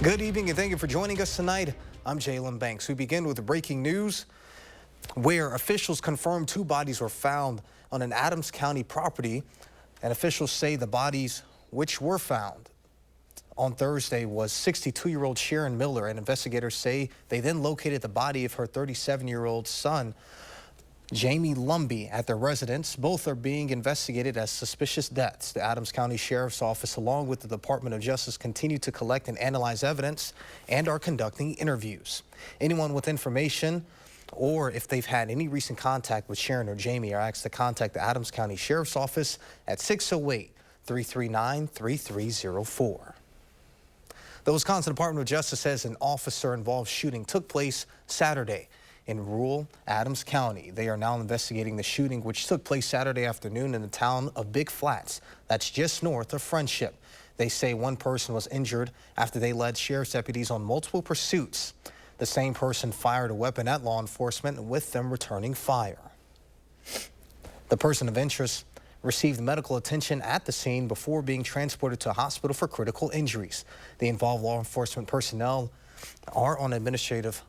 Good evening and thank you for joining us tonight. I'm Jalen Banks. We begin with breaking news where officials confirmed 2 bodies were found on an Adams County property, and officials say the bodies which were found on Thursday was 62-year-old Sharon Miller, and investigators say they then located the body of her 37-year-old son, Jamie Lumby, at their residence. Both are being investigated as suspicious deaths. The Adams County Sheriff's Office, along with the Department of Justice, continue to collect and analyze evidence and are conducting interviews. Anyone with information or if they've had any recent contact with Sharon or Jamie are asked to contact the Adams County Sheriff's Office at 608-339-3304. The Wisconsin Department of Justice says an officer-involved shooting took place Saturday in rural Adams County. They are now investigating the shooting, which took place Saturday afternoon in the town of Big Flats. That's just north of Friendship. They say one person was injured after they led sheriff's deputies on multiple pursuits. The same person fired a weapon at law enforcement, with them returning fire. The person of interest received medical attention at the scene before being transported to a hospital for critical injuries. The involved law enforcement personnel are on administrative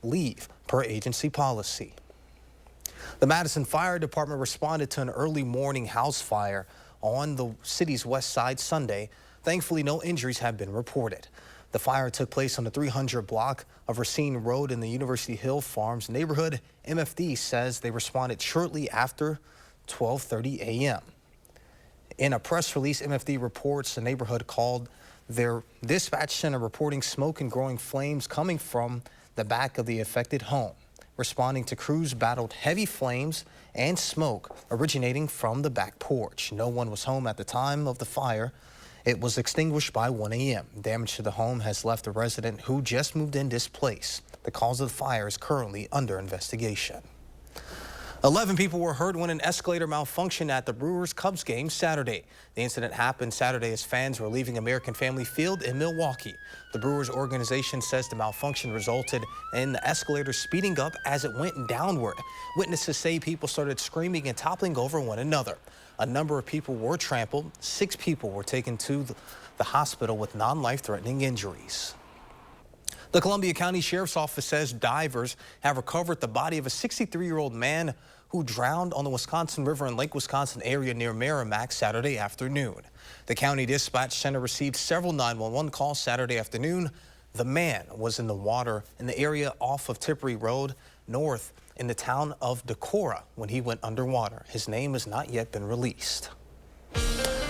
leave per agency policy. The Madison Fire Department responded to an early morning house fire on the city's west side Sunday. Thankfully, no injuries have been reported. The fire took place on the 300 block of Racine Road in the University Hill Farms neighborhood. MFD says they responded shortly after 12:30 a.m. In a press release, MFD reports the neighborhood called their dispatch center reporting smoke and growing flames coming from the back of the affected home. Responding to crews battled heavy flames and smoke originating from the back porch. No one was home at the time of the fire. It was extinguished by 1 a.m. Damage to the home has left the resident who just moved in displaced. The cause of the fire is currently under investigation. 11 people were hurt when an escalator malfunctioned at the Brewers-Cubs game Saturday. The incident happened Saturday as fans were leaving American Family Field in Milwaukee. The Brewers organization says the malfunction resulted in the escalator speeding up as it went downward. Witnesses say people started screaming and toppling over one another. A number of people were trampled. 6 people were taken to the hospital with non-life-threatening injuries. The Columbia County Sheriff's Office says divers have recovered the body of a 63-year-old man who drowned on the Wisconsin River in Lake Wisconsin area near Merrimack Saturday afternoon. The county dispatch center received several 911 calls Saturday afternoon. The man was in the water in the area off of Tipperary Road north in the town of Decorah when he went underwater. His name has not yet been released.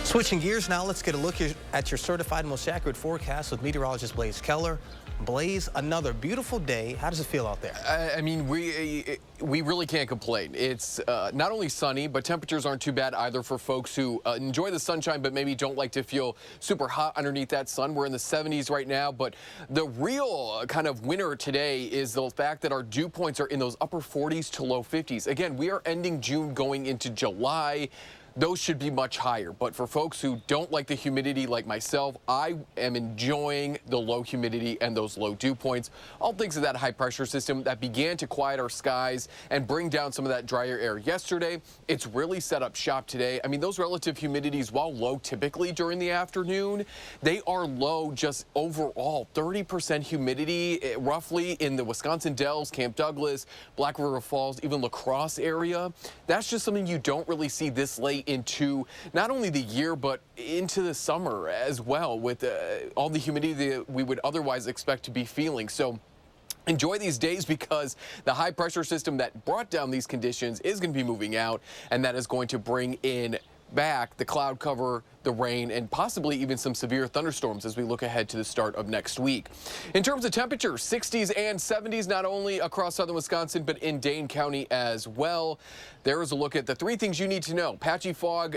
Switching gears now, let's get a look at your certified most accurate forecast with meteorologist Blaze Keller. Blaze, another beautiful day. How does it feel out there? I mean, we really can't complain. It's not only sunny, but temperatures aren't too bad either for folks who enjoy the sunshine, but maybe don't like to feel super hot underneath that sun. We're in the 70s right now, but the real kind of winner today is the fact that our dew points are in those upper 40s to low 50s. Again, we are ending June going into July. Those should be much higher. But for folks who don't like the humidity like myself, I am enjoying the low humidity and those low dew points. All thanks to that high pressure system that began to quiet our skies and bring down some of that drier air yesterday. It's really set up shop today. I mean, those relative humidities, while low typically during the afternoon, they are low just overall. 30% humidity roughly in the Wisconsin Dells, Camp Douglas, Black River Falls, even La Crosse area. That's just something you don't really see this late into not only the year, but into the summer as well, with all the humidity that we would otherwise expect to be feeling. So enjoy these days, because the high pressure system that brought down these conditions is going to be moving out, and that is going to bring in back the cloud cover, the rain, and possibly even some severe thunderstorms as we look ahead to the start of next week. In terms of temperatures, 60s and 70s, not only across southern Wisconsin, but in Dane County as well. There is a look at the 3 things you need to know. Patchy fog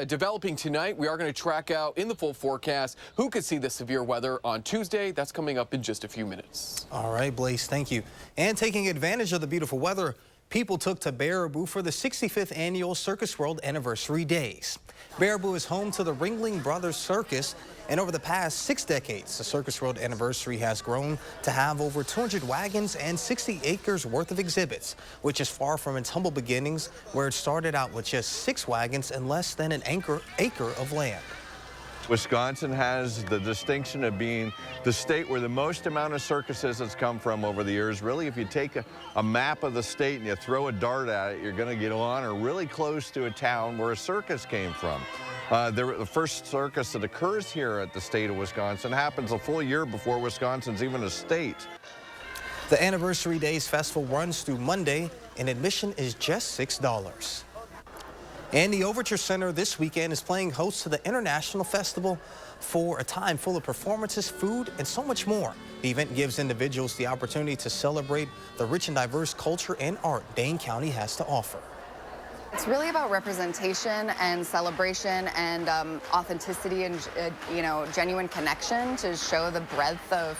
developing tonight. We are going to track out in the full forecast who could see the severe weather on Tuesday. That's coming up in just a few minutes. All right, Blaze, thank you. And taking advantage of the beautiful weather, people took to Baraboo for the 65th annual Circus World Anniversary Days. Baraboo is home to the Ringling Brothers Circus, and over the past 6 decades, the Circus World Anniversary has grown to have over 200 wagons and 60 acres worth of exhibits, which is far from its humble beginnings, where it started out with just 6 wagons and less than an acre of land. Wisconsin has the distinction of being the state where the most amount of circuses has come from over the years. Really, if you take a map of the state and you throw a dart at it, you're going to get on or really close to a town where a circus came from. The first circus that occurs here at the state of Wisconsin happens a full year before Wisconsin's even a state. The Anniversary Days Festival runs through Monday, and admission is just $6. And the Overture Center this weekend is playing host to the International Festival for a time full of performances, food, and so much more. The event gives individuals the opportunity to celebrate the rich and diverse culture and art Dane County has to offer. It's really about representation and celebration and authenticity and genuine connection to show the breadth of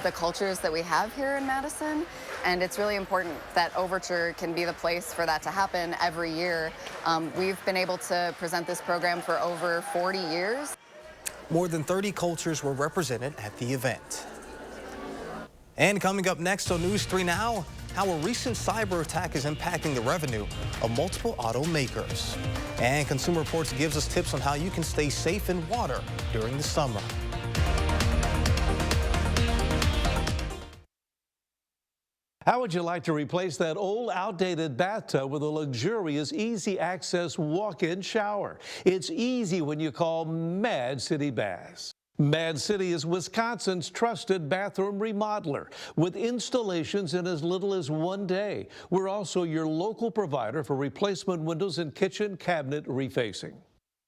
the cultures that we have here in Madison. And it's really important that Overture can be the place for that to happen every year. We've been able to present this program for over 40 years. More than 30 cultures were represented at the event. And coming up next on News 3 Now, how a recent cyber attack is impacting the revenue of multiple automakers. And Consumer Reports gives us tips on how you can stay safe in water during the summer. How would you like to replace that old, outdated bathtub with a luxurious, easy access walk-in shower? It's easy when you call Mad City Baths. Mad City is Wisconsin's trusted bathroom remodeler with installations in as little as 1 day. We're also your local provider for replacement windows and kitchen cabinet refacing.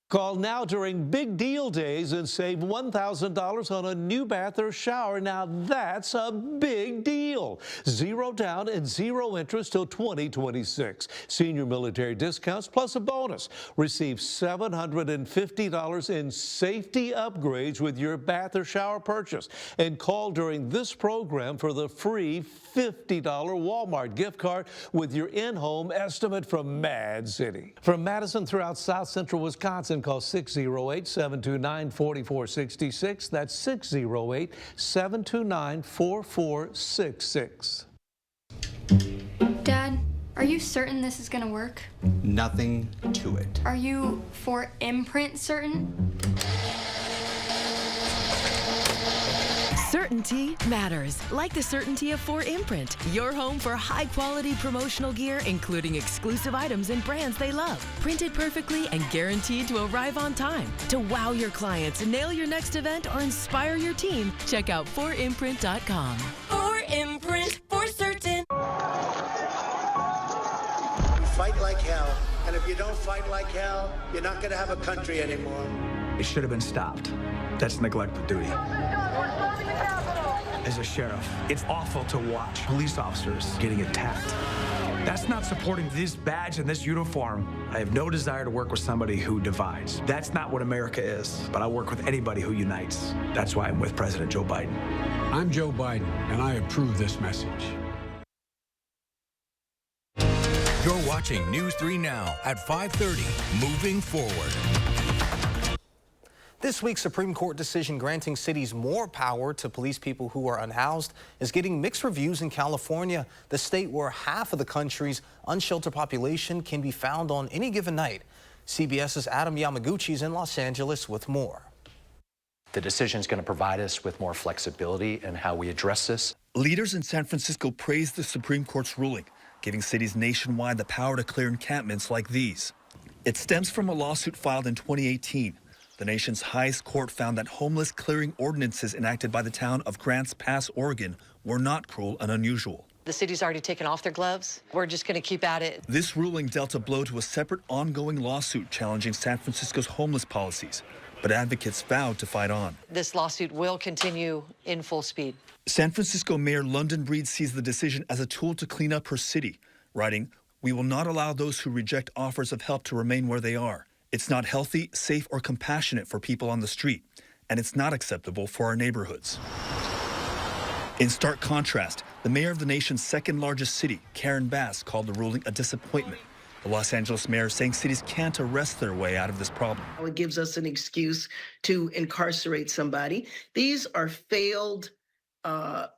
Call now during Big Deal Days and save $1,000 on a new bath or shower. Now that's a big deal. 0 down and 0 interest till 2026. Senior military discounts plus a bonus. Receive $750 in safety upgrades with your bath or shower purchase. And call during this program for the free $50 Walmart gift card with your in-home estimate from Mad City. From Madison throughout South Central Wisconsin, call 608-729-4466. That's 608-729-4466. Dad, are you certain this is gonna work? Nothing to it. Are you for imprint certain? Certainty matters, like the certainty of 4imprint, your home for high-quality promotional gear, including exclusive items and brands they love. Printed perfectly and guaranteed to arrive on time. To wow your clients, nail your next event, or inspire your team, check out 4imprint.com. 4imprint, for certain. Fight like hell, and if you don't fight like hell, you're not going to have a country anymore. It should have been stopped. That's neglect of duty. As a sheriff, it's awful to watch police officers getting attacked. That's not supporting this badge and this uniform. I have no desire to work with somebody who divides. That's not what America is, but I work with anybody who unites. That's why I'm with President Joe Biden. I'm Joe Biden, and I approve this message. You're watching News 3 Now at 5:30, moving forward. This week's Supreme Court decision granting cities more power to police people who are unhoused is getting mixed reviews in California, the state where half of the country's unsheltered population can be found on any given night. CBS's Adam Yamaguchi is in Los Angeles with more. The decision is going to provide us with more flexibility in how we address this. Leaders in San Francisco praised the Supreme Court's ruling, giving cities nationwide the power to clear encampments like these. It stems from a lawsuit filed in 2018. The nation's highest court found that homeless clearing ordinances enacted by the town of Grants Pass, Oregon, were not cruel and unusual. The city's already taken off their gloves. We're just going to keep at it. This ruling dealt a blow to a separate ongoing lawsuit challenging San Francisco's homeless policies, but advocates vowed to fight on. This lawsuit will continue in full speed. San Francisco Mayor London Breed sees the decision as a tool to clean up her city, writing, "We will not allow those who reject offers of help to remain where they are. It's not healthy, safe, or compassionate for people on the street, and it's not acceptable for our neighborhoods." In stark contrast, the mayor of the nation's second largest city, Karen Bass, called the ruling a disappointment. The Los Angeles mayor saying cities can't arrest their way out of this problem. It gives us an excuse to incarcerate somebody. These are failed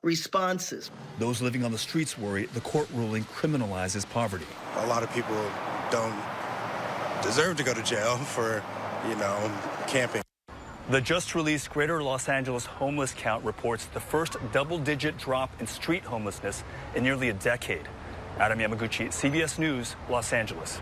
responses. Those living on the streets worry the court ruling criminalizes poverty. A lot of people don't deserve to go to jail for, camping. The just-released Greater Los Angeles homeless count reports the first double-digit drop in street homelessness in nearly a decade. Adam Yamaguchi, CBS News, Los Angeles.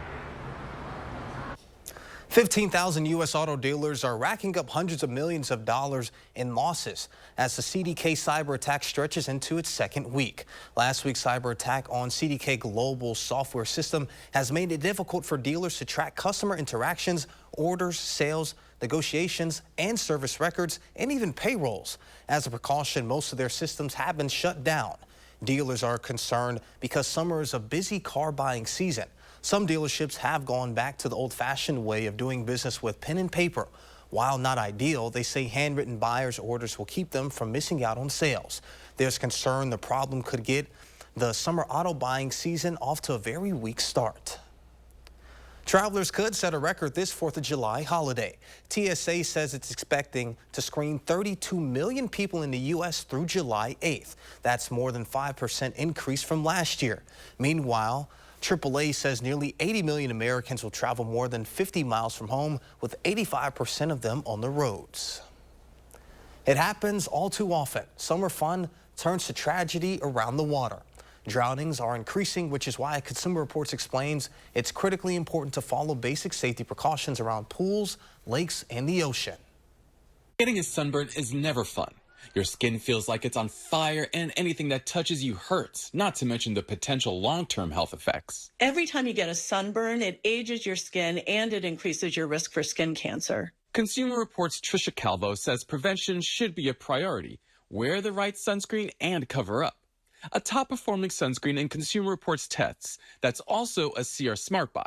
15,000 U.S. auto dealers are racking up hundreds of millions of dollars in losses as the CDK cyber attack stretches into its second week. Last week's cyber attack on CDK Global's software system has made it difficult for dealers to track customer interactions, orders, sales, negotiations, and service records, and even payrolls. As a precaution, most of their systems have been shut down. Dealers are concerned because summer is a busy car buying season. Some dealerships have gone back to the old-fashioned way of doing business with pen and paper. While not ideal, they say handwritten buyers' orders will keep them from missing out on sales. There's concern the problem could get the summer auto buying season off to a very weak start. Travelers could set a record this 4th of July holiday. TSA says it's expecting to screen 32 million people in the U.S. through July 8th. That's more than 5% increase from last year. Meanwhile, AAA says nearly 80 million Americans will travel more than 50 miles from home, with 85% of them on the roads. It happens all too often. Summer fun turns to tragedy around the water. Drownings are increasing, which is why Consumer Reports explains it's critically important to follow basic safety precautions around pools, lakes, and the ocean. Getting a sunburn is never fun. Your skin feels like it's on fire, and anything that touches you hurts, not to mention the potential long-term health effects. Every time you get a sunburn, it ages your skin and it increases your risk for skin cancer. Consumer Reports' Trisha Calvo says prevention should be a priority. Wear the right sunscreen and cover up. A top-performing sunscreen in Consumer Reports tests that's also a CR Smart Buy.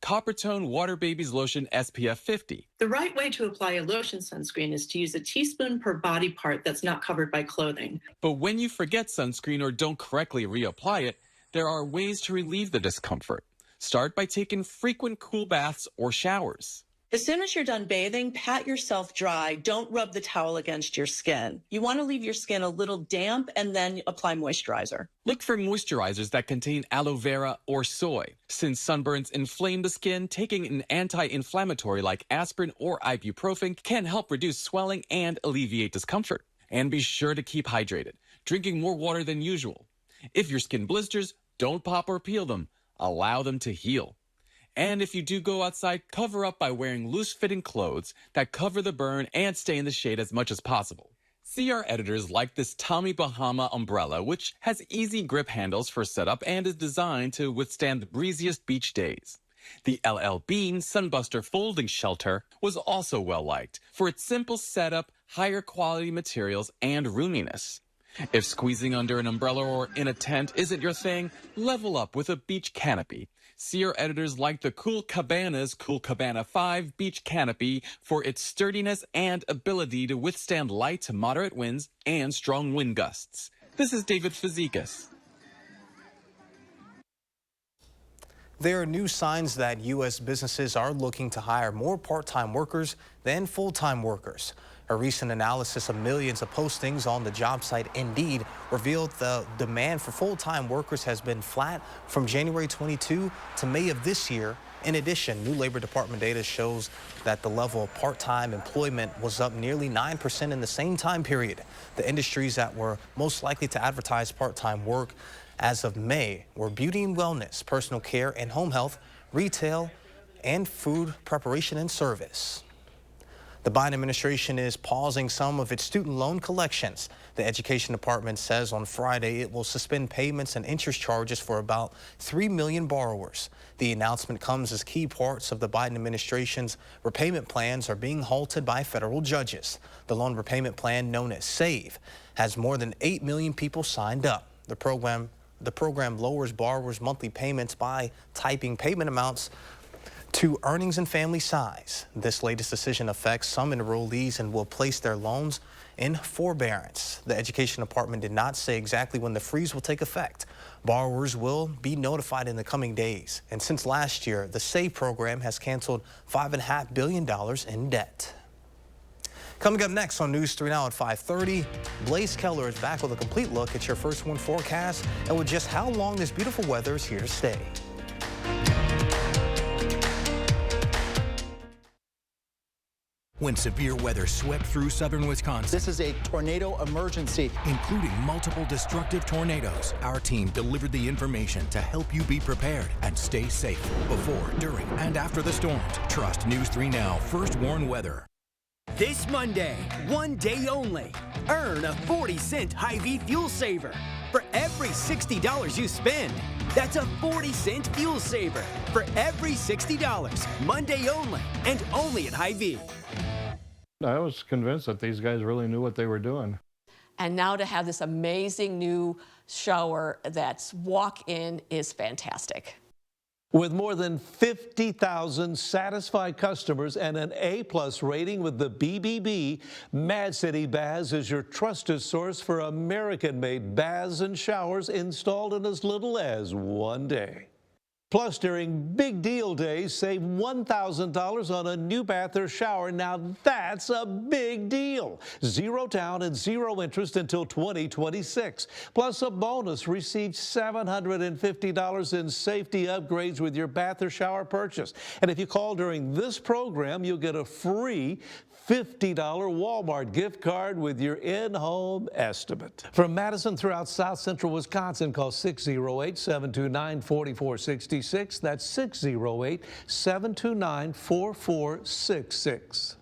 Coppertone Water Babies Lotion SPF 50. The right way to apply a lotion sunscreen is to use a teaspoon per body part that's not covered by clothing. But when you forget sunscreen or don't correctly reapply it, there are ways to relieve the discomfort. Start by taking frequent cool baths or showers. As soon as you're done bathing, pat yourself dry. Don't rub the towel against your skin. You want to leave your skin a little damp and then apply moisturizer. Look for moisturizers that contain aloe vera or soy. Since sunburns inflame the skin, taking an anti-inflammatory like aspirin or ibuprofen can help reduce swelling and alleviate discomfort. And be sure to keep hydrated, drinking more water than usual. If your skin blisters, don't pop or peel them. Allow them to heal. And if you do go outside, cover up by wearing loose-fitting clothes that cover the burn and stay in the shade as much as possible. CR editors like this Tommy Bahama umbrella, which has easy grip handles for setup and is designed to withstand the breeziest beach days. The LL Bean Sunbuster folding shelter was also well-liked for its simple setup, higher quality materials, and roominess. If squeezing under an umbrella or in a tent isn't your thing, level up with a beach canopy. CR editors like the Cool Cabana's Cool Cabana 5 Beach Canopy for its sturdiness and ability to withstand light to moderate winds and strong wind gusts. This is David Fazekas. There are new signs that U.S. businesses are looking to hire more part-time workers than full-time workers. A recent analysis of millions of postings on the job site Indeed revealed the demand for full-time workers has been flat from January 22 to May of this year. In addition, new Labor Department data shows that the level of part-time employment was up nearly 9% in the same time period. The industries that were most likely to advertise part-time work as of May were beauty and wellness, personal care and home health, retail, and food preparation and service. The Biden administration is pausing some of its student loan collections. The Education Department says on Friday it will suspend payments and interest charges for about 3 million borrowers. The announcement comes as key parts of the Biden administration's repayment plans are being halted by federal judges. The loan repayment plan, known as SAVE, has more than 8 million people signed up. The program lowers borrowers' monthly payments by typing payment amounts to earnings and family size. This latest decision affects some enrollees and will place their loans in forbearance. The Education Department did not say exactly when the freeze will take effect. Borrowers will be notified in the coming days. And since last year, the SAVE program has canceled $5.5 billion in debt. Coming up next on News 3 Now at 5:30, Blaise Keller is back with a complete look at your First One forecast and with just how long this beautiful weather is here to stay. when severe weather swept through southern Wisconsin. This is a tornado emergency, including multiple destructive tornadoes. Our team delivered the information to help you be prepared and stay safe before, during, and after the storms. Trust News 3 Now First Warn Weather. This Monday, one day only, earn a 40-cent Hy-Vee fuel saver. For every $60 you spend, that's a 40-cent fuel saver. For every $60, Monday only, and only at Hy-Vee. I was convinced that these guys really knew what they were doing. And now to have this amazing new shower that's walk-in is fantastic. With more than 50,000 satisfied customers and an A+ rating with the BBB, Mad City Baths is your trusted source for American-made baths and showers installed in as little as one day. Plus, during Big Deal Days, save $1,000 on a new bath or shower. Now that's a big deal. 0 down and 0 interest until 2026. Plus a bonus, receive $750 in safety upgrades with your bath or shower purchase. And if you call during this program, you'll get a free $50 Walmart gift card with your in-home estimate. From Madison throughout South Central Wisconsin, call 608-729-4466. That's 608-729-4466.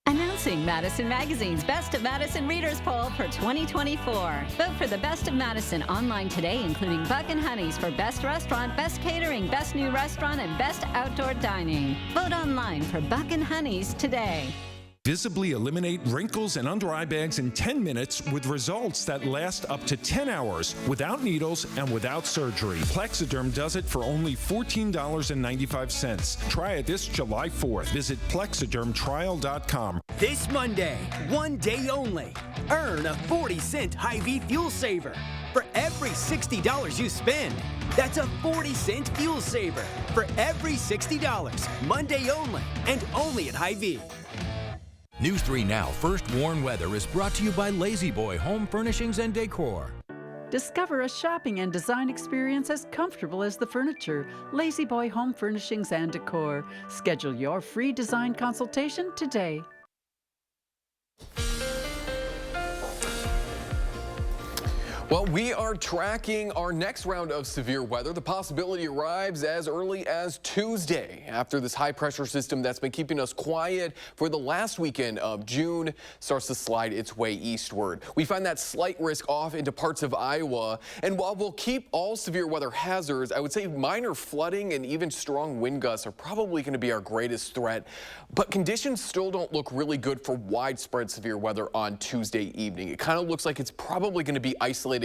Announcing Madison Magazine's Best of Madison Readers Poll for 2024. Vote for the Best of Madison online today, including Buck and Honey's for Best Restaurant, Best Catering, Best New Restaurant, and Best Outdoor Dining. Vote online for Buck and Honey's today. Visibly eliminate wrinkles and under eye bags in 10 minutes with results that last up to 10 hours without needles and without surgery. Plexiderm does it for only $14.95. Try it this July 4th. Visit plexidermtrial.com. This Monday, one day only, earn a 40-cent Hy-Vee fuel saver. For every $60 you spend, that's a 40-cent fuel saver. For every $60, Monday only, and only at Hy-Vee. News 3 Now First Warn Weather is brought to you by Lazy Boy Home Furnishings and Decor. Discover a shopping and design experience as comfortable as the furniture. Lazy Boy Home Furnishings and Decor. Schedule your free design consultation today. Well, we are tracking our next round of severe weather. The possibility arrives as early as Tuesday after this high pressure system that's been keeping us quiet for the last weekend of June starts to slide its way eastward. We find that slight risk off into parts of Iowa. And while we'll keep all severe weather hazards, I would say minor flooding and even strong wind gusts are probably going to be our greatest threat. But conditions still don't look really good for widespread severe weather on Tuesday evening. It kind of looks like it's probably going to be isolated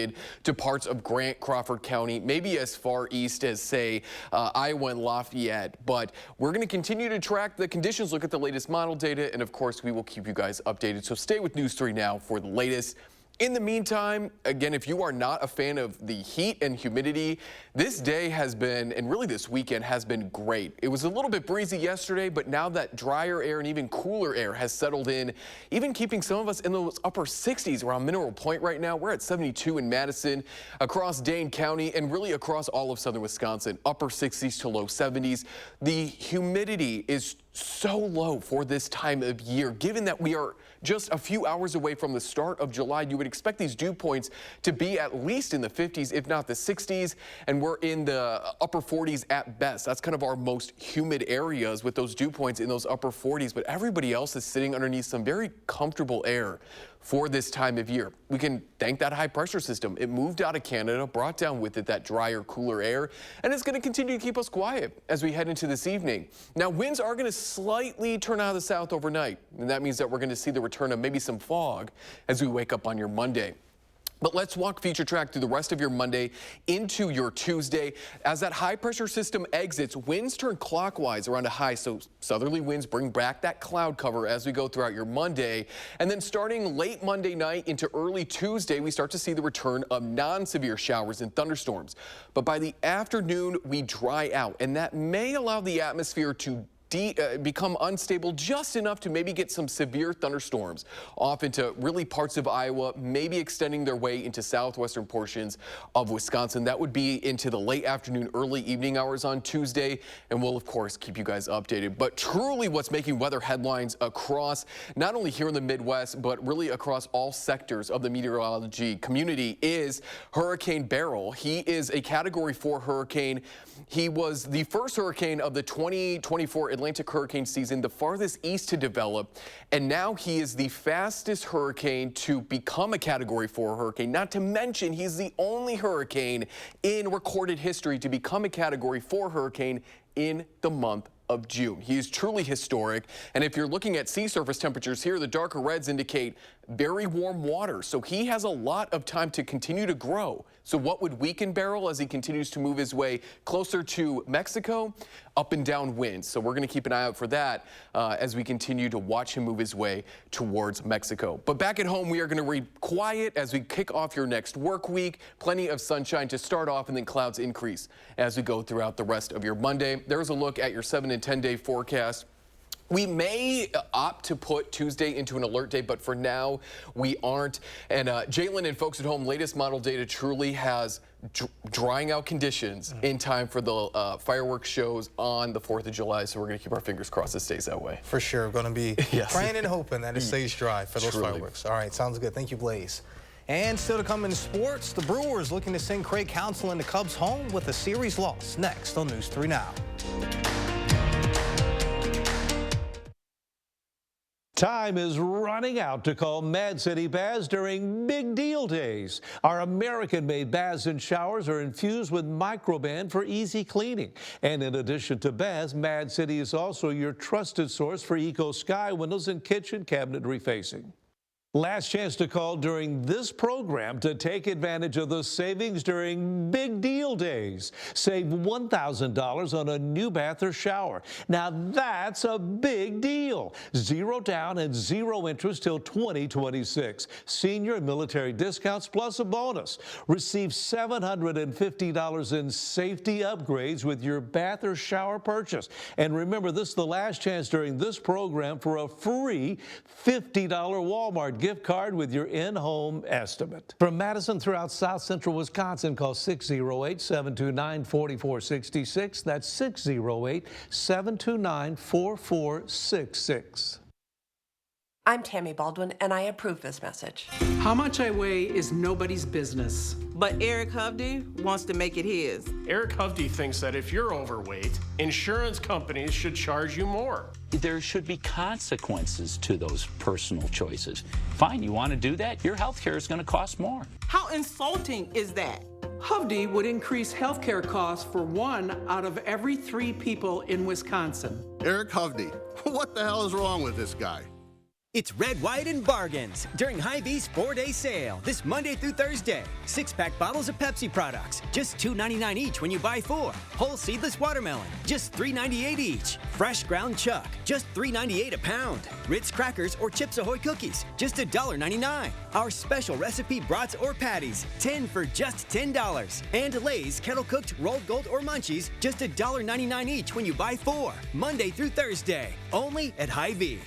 to parts of Grant, Crawford County, maybe as far east as, say, Iowa and Lafayette. But we're going to continue to track the conditions, look at the latest model data, and of course, we will keep you guys updated. So stay with News 3 Now for the latest. In the meantime, again, if you are not a fan of the heat and humidity, this day has been, and really this weekend has been great. It was a little bit breezy yesterday, but now that drier air and even cooler air has settled in, even keeping some of us in those upper 60s around Mineral Point right now. We're at 72 in Madison, across Dane County, and really across all of southern Wisconsin, upper 60s to low 70s. The humidity is so low for this time of year. Given that we are just a few hours away from the start of July, you would expect these dew points to be at least in the 50s, if not the 60s, and we're in the upper 40s at best. That's kind of our most humid areas with those dew points in those upper 40s, but everybody else is sitting underneath some very comfortable air for this time of year. We can thank that high pressure system. It moved out of Canada, brought down with it that drier, cooler air, and it's going to continue to keep us quiet as we head into this evening. Now, winds are going to slightly turn out of the south overnight, and that means that we're going to see the return of maybe some fog as we wake up on your Monday. But let's walk feature track through the rest of your Monday into your Tuesday. As that high pressure system exits, winds turn clockwise around a high, so southerly winds bring back that cloud cover as we go throughout your Monday. And then starting late Monday night into early Tuesday, we start to see the return of non-severe showers and thunderstorms. But by the afternoon, we dry out, and that may allow the atmosphere to become unstable just enough to maybe get some severe thunderstorms off into really parts of Iowa, maybe extending their way into southwestern portions of Wisconsin. That would be into the late afternoon, early evening hours on Tuesday, and we'll of course keep you guys updated. But truly what's making weather headlines across not only here in the Midwest, but really across all sectors of the meteorology community is Hurricane Beryl. He is a Category 4 hurricane. He was the first hurricane of the 2024 Atlantic hurricane season, the farthest east to develop, and now he is the fastest hurricane to become a Category 4 hurricane. Not to mention, he's the only hurricane in recorded history to become a Category 4 hurricane in the month of June. He is truly historic, and if you're looking at sea surface temperatures here, the darker reds indicate very warm water, so he has a lot of time to continue to grow. So what would weaken Beryl as he continues to move his way closer to Mexico? Up and down winds. So we're going to keep an eye out for that as we continue to watch him move his way towards Mexico. But back at home, we are going to read quiet as we kick off your next work week. Plenty of sunshine to start off, and then clouds increase as we go throughout the rest of your Monday. There's a look at your 7 and 10 day forecast. We may opt to put Tuesday into an alert day, but for now, we aren't. And Jalen and folks at home, latest model data truly has drying out conditions in time for the fireworks shows on the 4th of July. So we're going to keep our fingers crossed it stays that way. For sure. Going to be praying and hoping that it stays dry for those fireworks. All right. Sounds good. Thank you, Blaze. And still to come in sports, the Brewers looking to send Craig Counsell and the Cubs home with a series loss. Next on News 3 Now. Time is running out to call Mad City baths during big deal days. Our American-made baths and showers are infused with Microban for easy cleaning. And in addition to baths, Mad City is also your trusted source for Eco Sky windows and kitchen cabinet refacing. Last chance to call during this program to take advantage of the savings during big deal days. Save $1,000 on a new bath or shower. Now that's a big deal. 0 down and 0 interest till 2026. Senior and military discounts plus a bonus. Receive $750 in safety upgrades with your bath or shower purchase. And remember, this is the last chance during this program for a free $50 Walmart gift card with your in-home estimate. From Madison throughout South Central Wisconsin, call 608-729-4466. That's 608-729-4466. I'm Tammy Baldwin, and I approve this message. How much I weigh is nobody's business. But Eric Hovde wants to make it his. Eric Hovde thinks that if you're overweight, insurance companies should charge you more. There should be consequences to those personal choices. Fine, you want to do that? Your health care is going to cost more. How insulting is that? Hovde would increase health care costs for 1 out of every 3 people in Wisconsin. Eric Hovde, what the hell is wrong with this guy? It's Red, White, and Bargains during Hy-Vee's 4-day sale this Monday through Thursday. 6-pack bottles of Pepsi products, just $2.99 each when you buy 4. Whole seedless watermelon, just $3.98 each. Fresh ground chuck, just $3.98 a pound. Ritz crackers or Chips Ahoy cookies, just $1.99. Our special recipe brats or patties, 10 for just $10. And Lay's kettle cooked rolled gold or munchies, just $1.99 each when you buy 4. Monday through Thursday, only at Hy-Vee.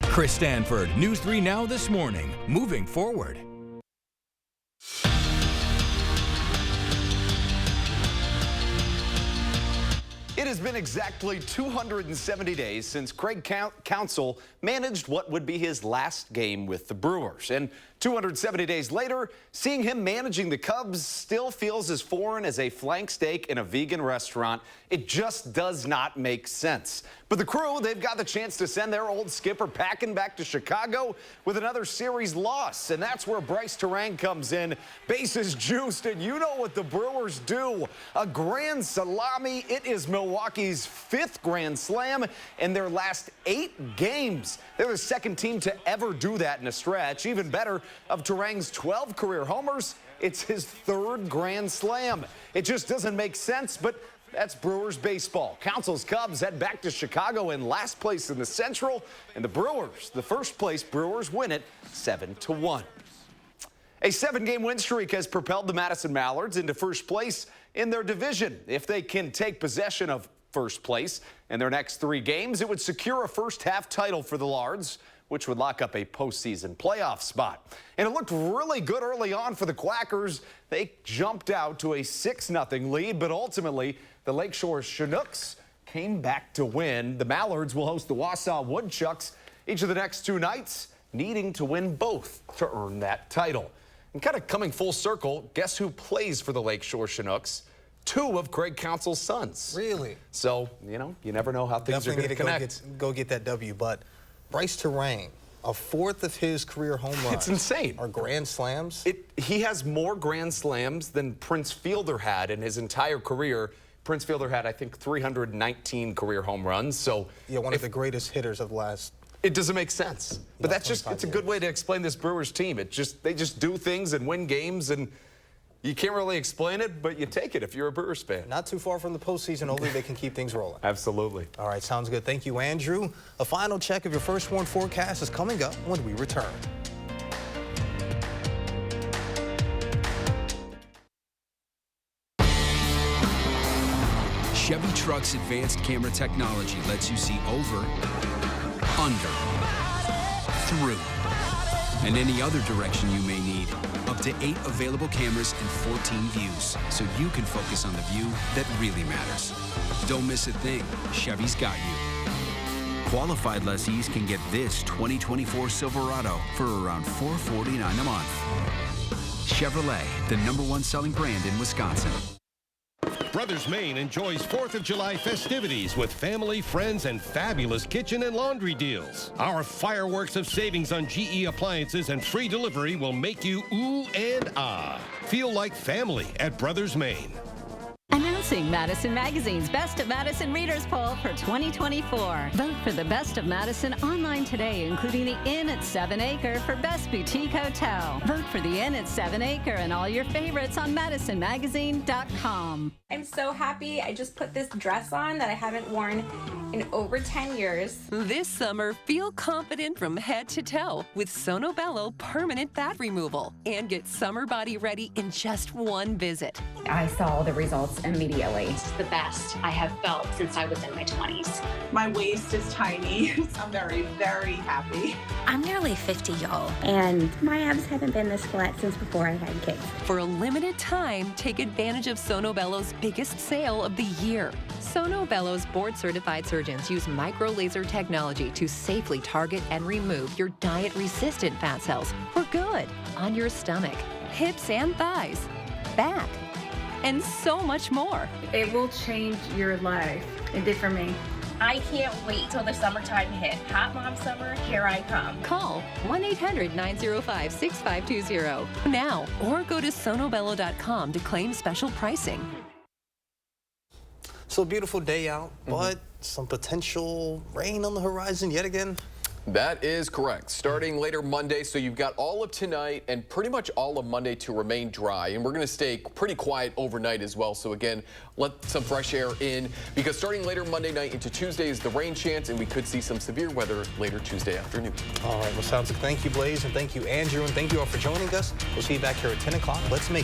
Chris Stanford, News 3 Now this morning. Moving forward. It has been exactly 270 days since Craig Counsell managed what would be his last game with the Brewers. And 270 days later, seeing him managing the Cubs still feels as foreign as a flank steak in a vegan restaurant. It just does not make sense. But the Crew, they've got the chance to send their old skipper packing back to Chicago with another series loss. And that's where Brice Turang comes in. Bases juiced, and you know what the Brewers do. A grand salami. It is Milwaukee's 5th grand slam in their last 8 games. They're the 2nd team to ever do that in a stretch. Even better, of Turang's 12 career homers, it's his 3rd grand slam. It just doesn't make sense, but that's Brewers baseball. Counsell's Cubs head back to Chicago in last place in the Central, and the Brewers, the first place Brewers, win it 7-1. A 7-game win streak has propelled the Madison Mallards into first place in their division. If they can take possession of first place in their next 3 games, it would secure a first-half title for the Lards, which would lock up a postseason playoff spot. And it looked really good early on for the Quackers. They jumped out to a 6-0 lead, but ultimately the Lakeshore Chinooks came back to win. The Mallards will host the Wausau Woodchucks each of the next 2 nights, needing to win both to earn that title. And kind of coming full circle, guess who plays for the Lakeshore Chinooks? 2 of Craig Council's sons. Really? So, you never know how things are going to connect. Go get that W, but Bryce Terang, a 4th of his career home runs. It's insane. Or grand slams. He has more grand slams than Prince Fielder had in his entire career. Prince Fielder had, I think, 319 career home runs. So yeah, one of the greatest hitters of the last. It doesn't make sense. But it's a good way to explain this Brewers team. They just do things and win games, and you can't really explain it, but you take it if you're a Brewers fan. Not too far from the postseason. Hopefully they can keep things rolling. Absolutely. All right, sounds good. Thank you, Andrew. A final check of your First Warn forecast is coming up when we return. Chevy Truck's advanced camera technology lets you see over, under, through, and any other direction you may need. Up to 8 available cameras and 14 views, so you can focus on the view that really matters. Don't miss a thing. Chevy's got you. Qualified lessees can get this 2024 Silverado for around $449 a month. Chevrolet, the #1 selling brand in Wisconsin. Brothers Maine enjoys 4th of July festivities with family, friends, and fabulous kitchen and laundry deals. Our fireworks of savings on GE appliances and free delivery will make you ooh and ah. Feel like family at Brothers Maine. Announcing Madison Magazine's Best of Madison Readers Poll for 2024. Vote for the Best of Madison online today, including the Inn at 7 Acre for Best Boutique Hotel. Vote for the Inn at 7 Acre and all your favorites on MadisonMagazine.com. I'm so happy. I just put this dress on that I haven't worn in over 10 years. This summer, feel confident from head to toe with Sono Bello Permanent Fat Removal and get summer body ready in just 1 visit. I saw the results immediately. It's the best I have felt since I was in my 20s. My waist is tiny. I'm very, very happy. I'm nearly 50, y'all, and my abs haven't been this flat since before I had kids. For a limited time, take advantage of Sono Bello's biggest sale of the year. Sono Bello's board-certified surgeons use micro-laser technology to safely target and remove your diet-resistant fat cells for good on your stomach, hips and thighs, back, and so much more. It will change your life. It did for me. I can't wait till the summertime hit. Hot Mom Summer, here I come. Call 1-800-905-6520 now or go to sonobello.com to claim special pricing. So a beautiful day out, but some potential rain on the horizon yet again. That is correct. Starting later Monday, so you've got all of tonight and pretty much all of Monday to remain dry. And we're going to stay pretty quiet overnight as well. So again, let some fresh air in, because starting later Monday night into Tuesday is the rain chance, and we could see some severe weather later Tuesday afternoon. All right, well, sounds good. Thank you, Blaze, and thank you, Andrew, and thank you all for joining us. We'll see you back here at 10 o'clock. Let's make